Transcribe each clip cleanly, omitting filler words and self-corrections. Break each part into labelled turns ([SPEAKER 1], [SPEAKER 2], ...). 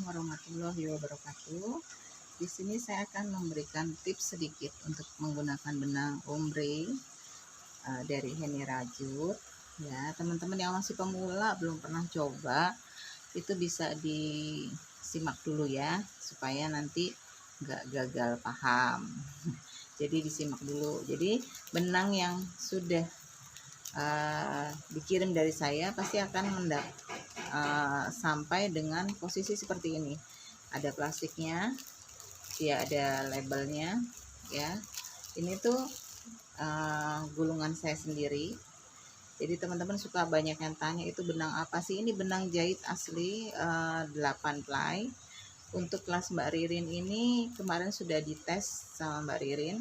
[SPEAKER 1] warahmatullahi wabarakatuh. Di sini saya akan memberikan tips sedikit untuk menggunakan benang ombre dari Henny Rajut. Ya, teman-teman yang masih pemula belum pernah coba, itu bisa disimak dulu ya, supaya nanti nggak gagal paham. Jadi disimak dulu. Jadi benang yang sudah dikirim dari saya pasti akan sampai dengan posisi seperti ini. Ada plastiknya, dia ada labelnya ya. Ini tuh gulungan saya sendiri. Jadi teman-teman suka banyak yang tanya, itu benang apa sih? Ini benang jahit asli 8 ply. Untuk kelas Mbak Ririn ini kemarin sudah dites sama Mbak Ririn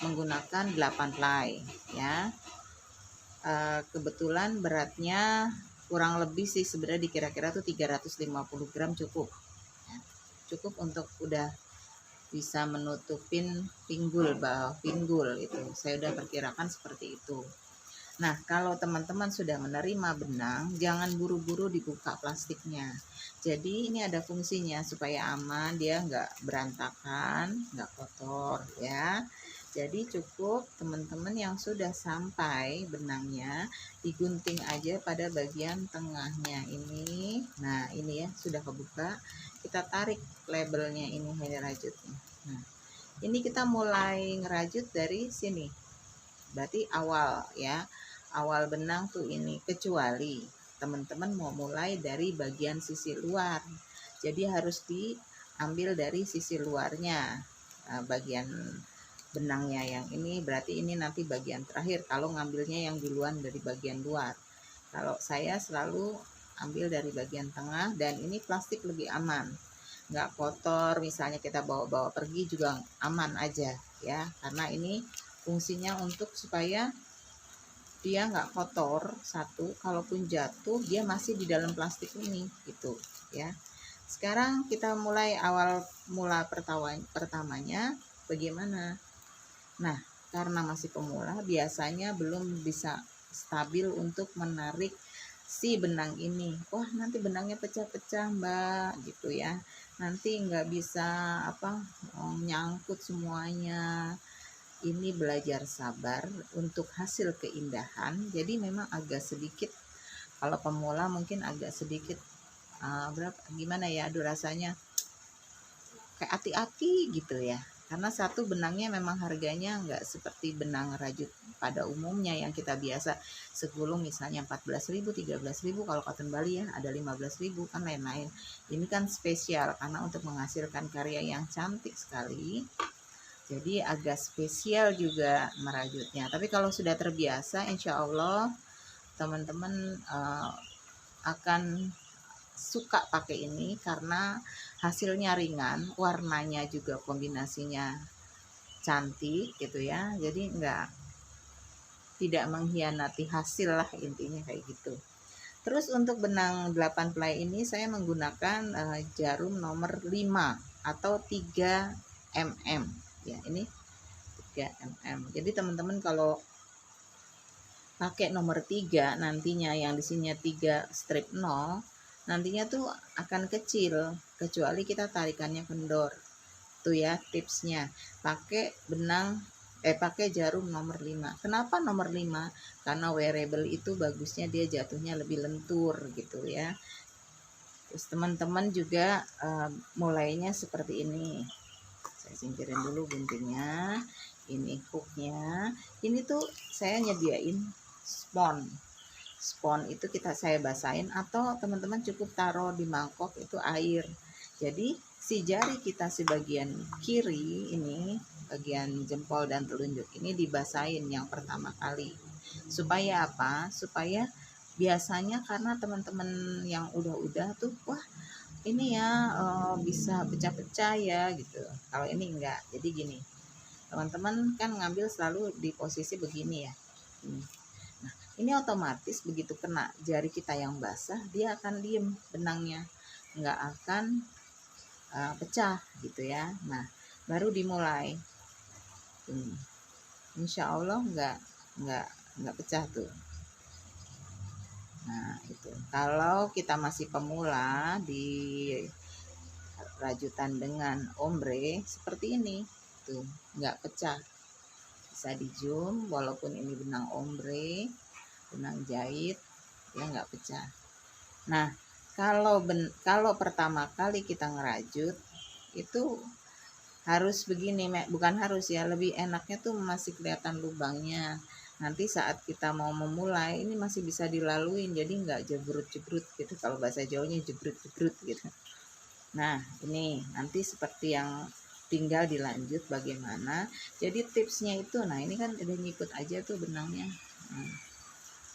[SPEAKER 1] menggunakan 8 ply ya. Kebetulan beratnya kurang lebih sih sebenarnya dikira-kira tuh 350 gram cukup ya. Cukup untuk udah bisa menutupin pinggul, bawah pinggul itu. Saya udah perkirakan seperti itu. Nah, kalau teman-teman sudah menerima benang, jangan buru-buru dibuka plastiknya. Jadi ini ada fungsinya supaya aman, dia nggak berantakan, nggak kotor ya. Jadi cukup teman-teman yang sudah sampai benangnya digunting aja pada bagian tengahnya ini. Nah, ini ya sudah kebuka. Kita tarik labelnya ini, Henny Rajutnya. Nah, ini kita mulai ngerajut dari sini. Berarti awal ya. Awal benang tuh ini, kecuali teman-teman mau mulai dari bagian sisi luar. Jadi harus diambil dari sisi luarnya. Bagian benangnya yang ini berarti ini nanti bagian terakhir kalau ngambilnya yang duluan dari bagian luar. Kalau saya selalu ambil dari bagian tengah, dan ini plastik lebih aman, nggak kotor. Misalnya kita bawa-bawa pergi juga aman aja ya, karena ini fungsinya untuk supaya dia nggak kotor. Satu, kalaupun jatuh dia masih di dalam plastik ini gitu ya. Sekarang kita mulai awal mula pertamanya bagaimana. Nah, karena masih pemula biasanya belum bisa stabil untuk menarik si benang ini. Wah, nanti benangnya pecah-pecah Mbak gitu ya, nanti nggak bisa nyangkut semuanya. Ini belajar sabar untuk hasil keindahan. Jadi memang agak sedikit, kalau pemula mungkin agak sedikit gimana ya, aduh rasanya kayak aki-aki gitu ya, karena satu benangnya memang harganya nggak seperti benang rajut pada umumnya yang kita biasa segulung misalnya 14.000 13.000, kalau cotton Bali ya ada 15.000 kan lain-lain. Ini kan spesial karena untuk menghasilkan karya yang cantik sekali, jadi agak spesial juga merajutnya. Tapi kalau sudah terbiasa, insya Allah teman-teman akan suka pakai ini karena hasilnya ringan, warnanya juga kombinasinya cantik gitu ya. Jadi tidak mengkhianati hasil lah, intinya kayak gitu. Terus untuk benang 8 ply ini saya menggunakan jarum nomor 5 atau 3 mm ya, ini 3 mm. Jadi teman-teman kalau pakai nomor 3 nantinya yang di sini 3 strip 0, nantinya tuh akan kecil kecuali kita tarikannya kendor. Tuh ya tipsnya, pakai jarum nomor 5. Kenapa nomor 5? Karena wearable itu bagusnya dia jatuhnya lebih lentur gitu ya. Terus teman-teman juga mulainya seperti ini. Saya singkirin dulu guntingnya. Ini hooknya. Ini tuh saya nyediain spon itu saya basahin, atau teman-teman cukup taruh di mangkok itu air. Jadi si jari kita sebagian kiri ini, bagian jempol dan telunjuk ini dibasahin yang pertama kali. Supaya apa? Supaya biasanya karena teman-teman yang udah tuh, wah ini ya bisa pecah-pecah ya gitu. Kalau ini enggak. Jadi gini, teman-teman kan ngambil selalu di posisi begini ya. Nah, ini otomatis begitu kena jari kita yang basah, dia akan diem benangnya, nggak akan pecah gitu ya. Nah, baru dimulai. Insya Allah nggak pecah tuh. Nah, itu kalau kita masih pemula di rajutan dengan ombre seperti ini tuh, nggak pecah, bisa di zoom walaupun ini benang ombre, benang jahit ya nggak pecah. Nah kalau pertama kali kita ngerajut itu harus begini, bukan harus ya, lebih enaknya tuh masih kelihatan lubangnya. Nanti saat kita mau memulai ini masih bisa dilaluin, jadi nggak jebrut-jebrut gitu, kalau bahasa Jawanya jebrut-jebrut gitu. Nah ini nanti seperti yang tinggal dilanjut bagaimana. Jadi tipsnya itu, nah ini kan udah ngikut aja tuh benangnya.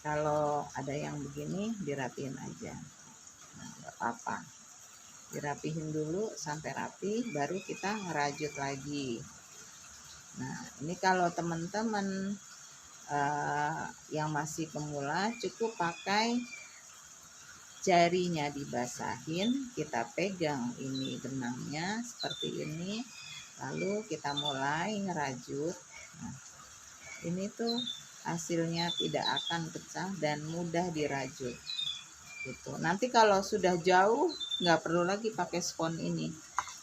[SPEAKER 1] Kalau ada yang begini dirapiin aja, nah, nggak apa-apa, dirapihin dulu sampai rapi, baru kita ngerajut lagi. Nah ini kalau teman-teman yang masih pemula, cukup pakai jarinya dibasahin, kita pegang ini benangnya seperti ini, lalu kita mulai ngerajut. Nah, ini tuh hasilnya tidak akan pecah dan mudah dirajut gitu. Nanti kalau sudah jauh nggak perlu lagi pakai spons ini,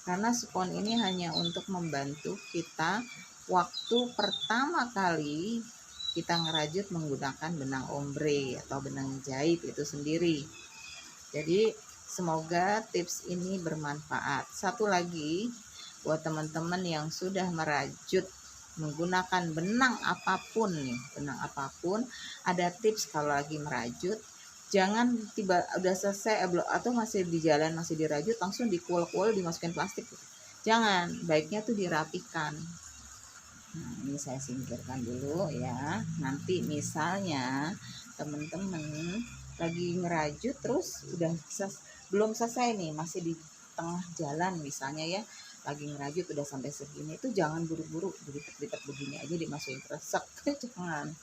[SPEAKER 1] karena spons ini hanya untuk membantu kita waktu pertama kali kita ngerajut menggunakan benang ombre atau benang jahit itu sendiri. Jadi semoga tips ini bermanfaat. Satu lagi buat teman-teman yang sudah merajut menggunakan benang apapun nih, benang apapun, ada tips kalau lagi merajut, jangan tiba udah selesai atau masih di jalan masih dirajut langsung dikuel-kuel dimasukin plastik. Jangan, baiknya tuh dirapikan. Nah, ini saya singkirkan dulu ya. Nanti misalnya teman-teman lagi ngerajut terus udah belum selesai nih, masih di tengah jalan misalnya ya, lagi ngerajut udah sampai segini, itu jangan buru-buru dilipat begini aja dimasukin kresek. Jangan.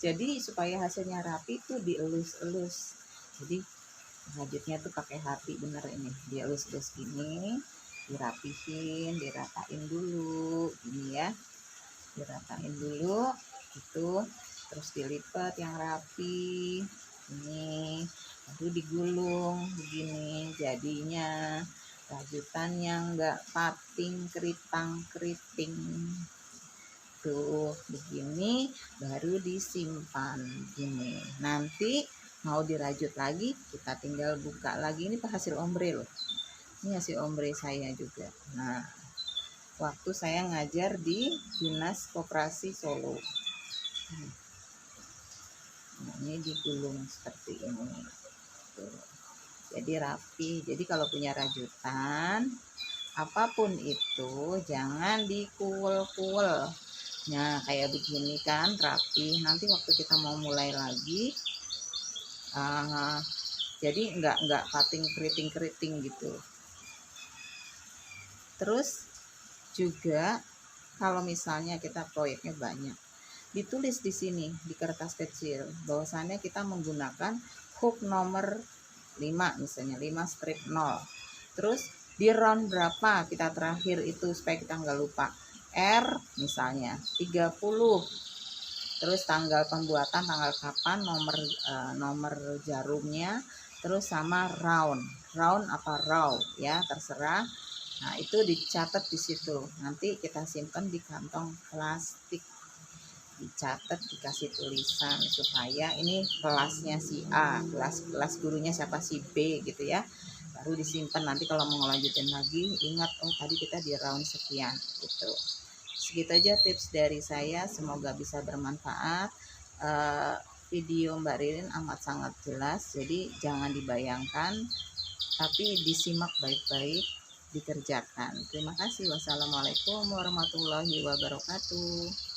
[SPEAKER 1] Jadi supaya hasilnya rapi tuh dielus-elus. Jadi rajutnya tuh pakai hati bener ini, dielus-elus gini, dirapihin, diratain dulu gini ya, diratain dulu gitu, terus dilipat yang rapi ini, lalu digulung begini, jadinya rajutan yang enggak pating keritang-keriting tuh begini, baru disimpan gini. Nanti mau dirajut lagi kita tinggal buka lagi. Ini hasil ombre loh, ini hasil ombre saya juga. Nah waktu saya ngajar di Dinas Koperasi Solo, nah, ini digulung seperti ini tuh. Jadi rapi. Jadi kalau punya rajutan apapun itu jangan dikuel-kuel. Nah kayak begini kan rapi, nanti waktu kita mau mulai lagi jadi enggak pating keriting gitu. Terus juga kalau misalnya kita proyeknya banyak, ditulis di sini di kertas kecil bahwasannya kita menggunakan hook nomor 5, misalnya 5 strip 0, terus di round berapa kita terakhir itu supaya kita nggak lupa. R misalnya 30, terus tanggal pembuatan, tanggal kapan, nomor jarumnya, terus sama round apa raw ya terserah. Nah itu dicatat di situ, nanti kita simpan di kantong plastik, dicatat, dikasih tulisan supaya ini kelasnya si A, kelas gurunya siapa, si B gitu ya, baru disimpan. Nanti kalau mau ngelanjutin lagi ingat, oh tadi kita di round sekian gitu. Segitu aja tips dari saya, semoga bisa bermanfaat. Video Mbak Ririn amat sangat jelas, jadi jangan dibayangkan tapi disimak baik-baik, dikerjakan. Terima kasih. Wassalamualaikum warahmatullahi wabarakatuh.